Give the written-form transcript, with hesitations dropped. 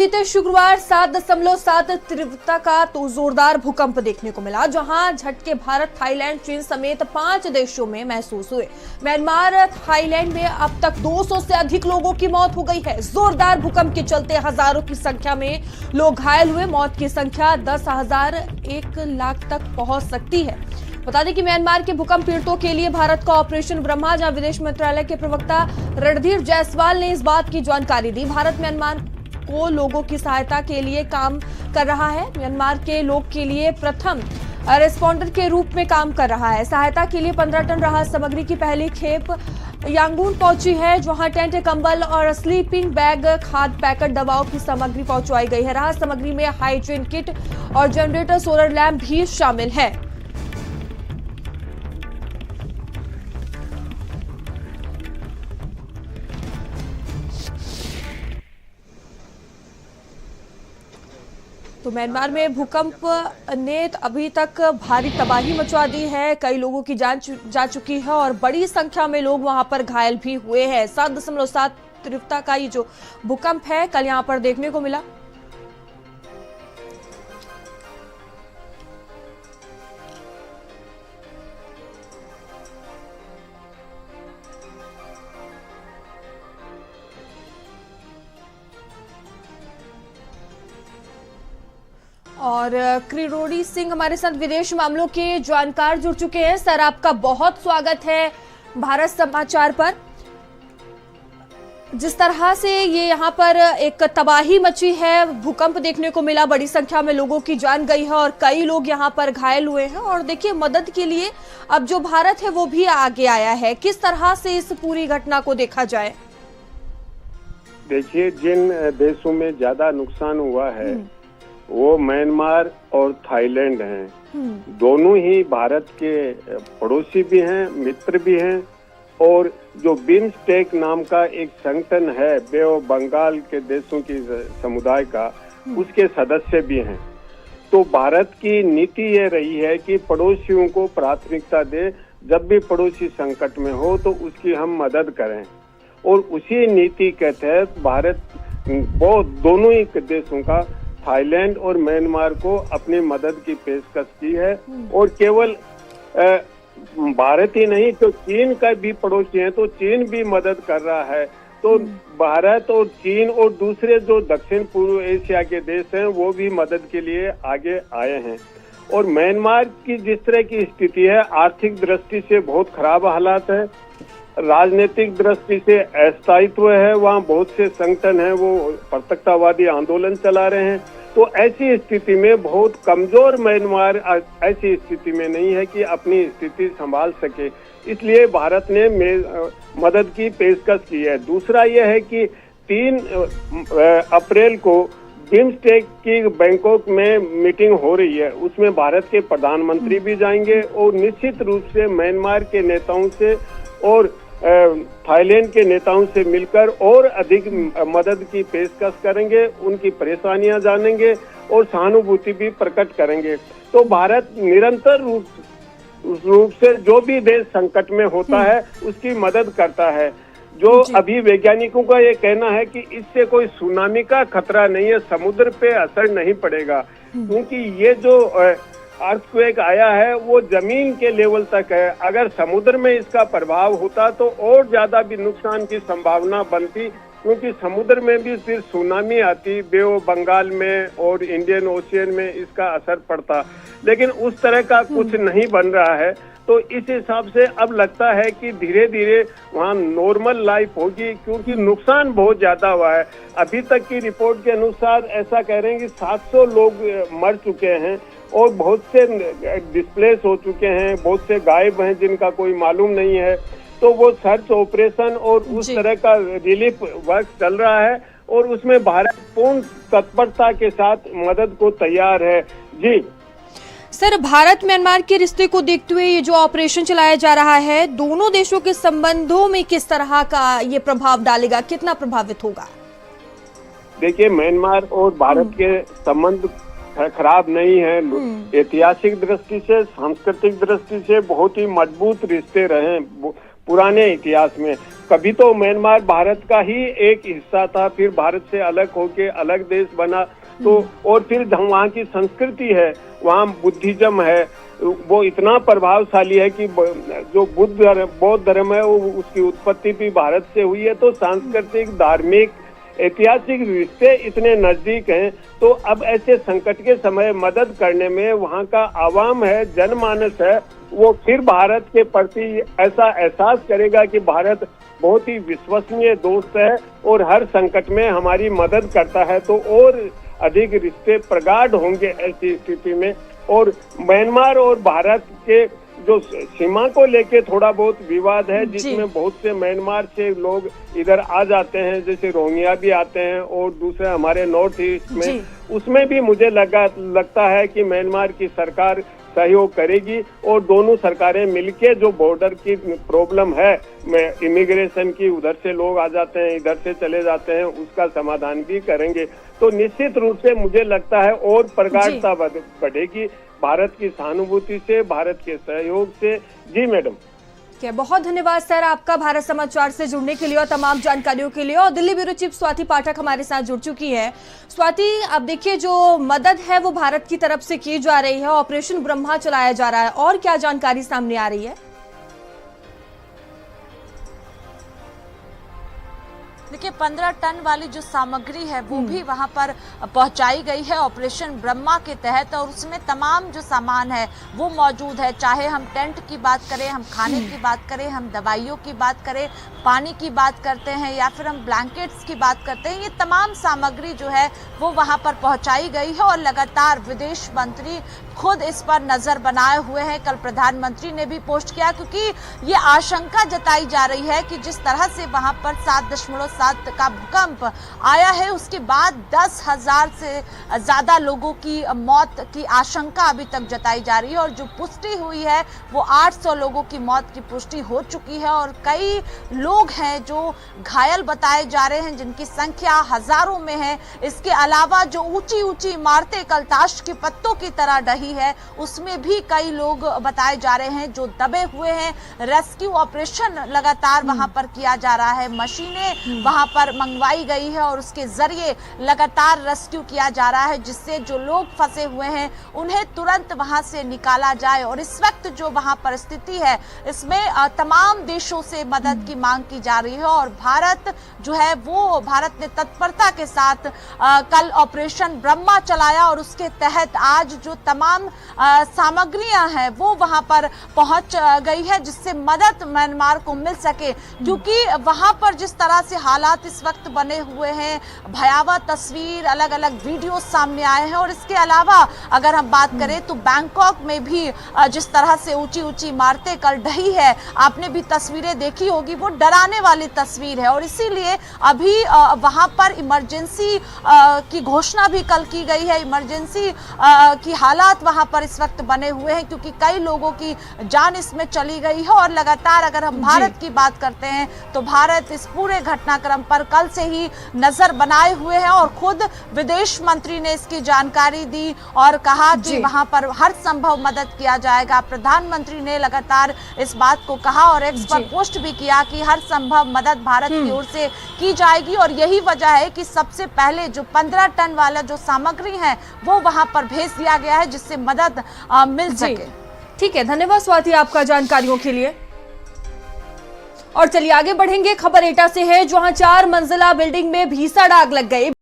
बीते शुक्रवार 7.7 तीव्रता का तो जोरदार भूकंप देखने को मिला, जहां झटके भारत, थाईलैंड, चीन समेत 5 देशों में महसूस हुए। म्यांमार, थाईलैंड में अब तक 200 से अधिक लोगों की मौत हो गई है। जोरदार भूकंप के चलते हजारों की संख्या में लोग घायल हुए। मौत की संख्या 10,000 1 लाख तक पहुंच सकती है। बता दें कि म्यांमार के भूकंप पीड़ितों के लिए भारत का ऑपरेशन ब्रह्मा, जहां विदेश मंत्रालय के प्रवक्ता रणधीर जायसवाल ने इस बात की जानकारी दी। भारत म्यांमार को लोगों की सहायता के लिए काम कर रहा है। म्यांमार के लोग के लिए प्रथम रेस्पॉन्डर के रूप में काम कर रहा है। सहायता के लिए 15 टन राहत सामग्री की पहली खेप यांगून पहुंची है, जहां टेंट, कंबल और स्लीपिंग बैग, खाद्य पैकेट, दवाओं की सामग्री पहुंचवाई गई है। राहत सामग्री में हाइजीन किट और जनरेटर, सोलर लैंप भी शामिल है। तो म्यांमार में भूकंप ने अभी तक भारी तबाही मचवा दी है। कई लोगों की जान जा चुकी है और बड़ी संख्या में लोग वहां पर घायल भी हुए हैं। 7.7 तीव्रता का ये जो भूकंप है कल यहां पर देखने को मिला। और किरोड़ी सिंह हमारे साथ विदेश मामलों के जानकार जुड़ चुके हैं। सर, आपका बहुत स्वागत है भारत समाचार पर। जिस तरह से ये यहाँ पर एक तबाही मची है, भूकंप देखने को मिला, बड़ी संख्या में लोगों की जान गई है और कई लोग यहाँ पर घायल हुए हैं। और देखिए, मदद के लिए अब जो भारत है वो भी आगे आया है। किस तरह से इस पूरी घटना को देखा जाए? देखिए, जिन देशों में ज्यादा नुकसान हुआ है वो म्यांमार और थाईलैंड हैं। दोनों ही भारत के पड़ोसी भी हैं, मित्र भी हैं, और जो बिम्स्टेक नाम का एक संगठन है बे ऑफ बंगाल के देशों की समुदाय का, उसके सदस्य भी हैं। तो भारत की नीति ये रही है कि पड़ोसियों को प्राथमिकता दे, जब भी पड़ोसी संकट में हो तो उसकी हम मदद करें। और उसी नीति के तहत भारत वो दोनों ही देशों का, थाईलैंड और म्यांमार को अपनी मदद की पेशकश की है। और केवल भारत ही नहीं, तो चीन का भी पड़ोसी है, तो चीन भी मदद कर रहा है। तो भारत और चीन और दूसरे जो दक्षिण पूर्व एशिया के देश हैं वो भी मदद के लिए आगे आए हैं। और म्यांमार की जिस तरह की स्थिति है, आर्थिक दृष्टि से बहुत खराब हालात है, राजनीतिक दृष्टि से अस्थायित्व है, वहाँ बहुत से संगठन हैं वो प्रत्यक्षवादी आंदोलन चला रहे हैं। तो ऐसी स्थिति में बहुत कमजोर म्यांमार ऐसी स्थिति में नहीं है कि अपनी स्थिति संभाल सके, इसलिए भारत ने मदद की पेशकश की है। दूसरा यह है कि 3 अप्रैल को बिम्स्टेक की बैंकॉक में मीटिंग हो रही है, उसमें भारत के प्रधानमंत्री भी जाएंगे और निश्चित रूप से म्यांमार के नेताओं से और थाईलैंड के नेताओं से मिलकर और अधिक मदद की पेशकश करेंगे, उनकी परेशानियां जानेंगे और सहानुभूति भी प्रकट करेंगे। तो भारत निरंतर रूप से जो भी देश संकट में होता है उसकी मदद करता है। जो अभी वैज्ञानिकों का ये कहना है कि इससे कोई सुनामी का खतरा नहीं है, समुद्र पे असर नहीं पड़ेगा, क्योंकि ये जो अर्थक्वेक आया है वो जमीन के लेवल तक है। अगर समुद्र में इसका प्रभाव होता तो और ज्यादा भी नुकसान की संभावना बनती, क्योंकि समुद्र में भी फिर सुनामी आती, बे ऑफ बंगाल में और इंडियन ओशियन में इसका असर पड़ता। लेकिन उस तरह का कुछ नहीं बन रहा है। तो इस हिसाब से अब लगता है कि धीरे धीरे वहाँ नॉर्मल लाइफ होगी, क्योंकि नुकसान बहुत ज्यादा हुआ है। अभी तक की रिपोर्ट के अनुसार ऐसा कह रहे हैं कि 700 लोग मर चुके हैं और बहुत से डिस्प्लेस हो चुके हैं, बहुत से गायब हैं जिनका कोई मालूम नहीं है। तो वो सर्च ऑपरेशन और उस तरह का रिलीफ वर्क चल रहा है और उसमें भारत पूर्ण तत्परता के साथ मदद को तैयार है। जी सर, भारत म्यांमार के रिश्ते को देखते हुए ये जो ऑपरेशन चलाया जा रहा है, दोनों देशों के संबंधों में किस तरह का ये प्रभाव डालेगा, कितना प्रभावित होगा? देखिए, म्यांमार और भारत के संबंध खराब नहीं है। ऐतिहासिक दृष्टि से, सांस्कृतिक दृष्टि से बहुत ही मजबूत रिश्ते रहे पुराने इतिहास में। कभी तो म्यांमार भारत का ही एक हिस्सा था, फिर भारत से अलग होके अलग देश बना, तो और फिर वहाँ की संस्कृति है, वहाँ बुद्धिज्म है, वो इतना प्रभावशाली है कि जो बौद्ध धर्म है वो उसकी उत्पत्ति भी भारत से हुई है। तो सांस्कृतिक, धार्मिक, ऐतिहासिक रिश्ते इतने नजदीक हैं। तो अब ऐसे संकट के समय मदद करने में वहाँ का आवाम है, जनमानस है, वो फिर भारत के प्रति ऐसा एहसास करेगा कि भारत बहुत ही विश्वसनीय दोस्त है और हर संकट में हमारी मदद करता है। तो और अधिक रिश्ते प्रगाढ़ होंगे ऐसी स्थिति में। और म्यांमार और भारत के जो सीमा को लेके थोड़ा बहुत विवाद है, जिसमें बहुत से म्यांमार से लोग इधर आ जाते हैं, जैसे रोहिंग्या भी आते हैं, और दूसरे हमारे नॉर्थ ईस्ट में, उसमें भी मुझे लगता है कि म्यांमार की सरकार सहयोग करेगी और दोनों सरकारें मिलके जो बॉर्डर की प्रॉब्लम है, इमिग्रेशन की, उधर से लोग आ जाते हैं, इधर से चले जाते हैं, उसका समाधान भी करेंगे। तो निश्चित रूप से मुझे लगता है और प्रगाढ़ता बढ़ेगी भारत की सहानुभूति से, भारत के सहयोग से। जी मैडम, बहुत धन्यवाद सर आपका भारत समाचार से जुड़ने के लिए और तमाम जानकारियों के लिए। और दिल्ली ब्यूरो चीफ स्वाति पाठक हमारे साथ जुड़ चुकी है। स्वाति, अब देखिए जो मदद है वो भारत की तरफ से की जा रही है, ऑपरेशन ब्रह्मा चलाया जा रहा है, और क्या जानकारी सामने आ रही है? देखिए 15 टन वाली जो सामग्री है वो भी वहां पर पहुंचाई गई है ऑपरेशन ब्रह्मा के तहत, और उसमें तमाम जो सामान है वो मौजूद है। चाहे हम टेंट की बात करें, हम खाने की बात करें, हम दवाइयों की बात करें, पानी की बात करते हैं, या फिर हम ब्लैंकेट्स की बात करते हैं, ये तमाम सामग्री जो है वो वहां पर पहुंचाई गई है। और लगातार विदेश मंत्री खुद इस पर नजर बनाए हुए हैं। कल प्रधानमंत्री ने भी पोस्ट किया, क्योंकि ये आशंका जताई जा रही है कि जिस तरह से वहां पर 7.7 का भूकंप आया है, उसके बाद 10,000 से ज्यादा लोगों की मौत की आशंका अभी तक जताई जा रही है। और जो पुष्टि हुई है वो 800 लोगों की मौत की पुष्टि हो चुकी है, और कई लोग हैं जो घायल बताए जा रहे हैं, जिनकी संख्या हजारों में है। इसके अलावा जो ऊंची ऊंची इमारतें कल ताश के पत्तों की तरह ढही है, उसमें भी कई लोग बताए जा रहे हैं जो दबे हुए हैं। रेस्क्यू ऑपरेशन लगातार वहां पर किया जा रहा है, मशीनें वहां पर मंगवाई गई है और उसके जरिए लगातार रेस्क्यू किया जा रहा है, जिससे जो लोग फंसे हुए हैं उन्हें तुरंत वहां से निकाला जाए। और इस वक्त जो वहां पर स्थिति है, इसमें तमाम देशों से मदद की मांग की जा रही है। और भारत जो है वो भारत ने तत्परता के साथ कल ऑपरेशन ब्रह्मा चलाया, और उसके तहत आज जो तमाम सामग्रियां हैं वो वहां पर पहुंच गई है, जिससे मदद म्यांमार को मिल सके। क्योंकि वहां पर जिस तरह से हालात इस वक्त बने हुए हैं, भयावह तस्वीर, अलग अलग वीडियो सामने आए हैं। और इसके अलावा अगर हम बात करें तो बैंकॉक में भी जिस तरह से ऊंची ऊंची इमारतें कल ढही है, आपने भी तस्वीरें देखी होगी, वो डराने वाली तस्वीर है। और इसीलिए अभी वहां पर इमरजेंसी की घोषणा भी कल की गई है। इमरजेंसी की हालात वहां पर इस वक्त बने हुए हैं, क्योंकि कई लोगों की जान इसमें चली गई है। और लगातार अगर हम भारत की बात करते हैं तो भारत इस पूरे घटनाक्रम पर कल से ही नजर बनाए हुए है, और खुद विदेश मंत्री ने इसकी जानकारी दी और कहा कि वहां पर हर संभव मदद किया जाएगा। प्रधानमंत्री ने लगातार इस बात को कहा और एक्स पर पोस्ट भी किया कि हर संभव मदद भारत की ओर से की जाएगी। और यही वजह है कि सबसे पहले जो 15 टन वाला जो सामग्री है वो वहां पर भेज दिया गया है, जिससे मदद मिल सके। ठीक है, धन्यवाद स्वाति आपका जानकारियों के लिए। और चलिए आगे बढ़ेंगे। खबर एटा से है, जहां 4 मंजिला बिल्डिंग में भीषण आग लग गई।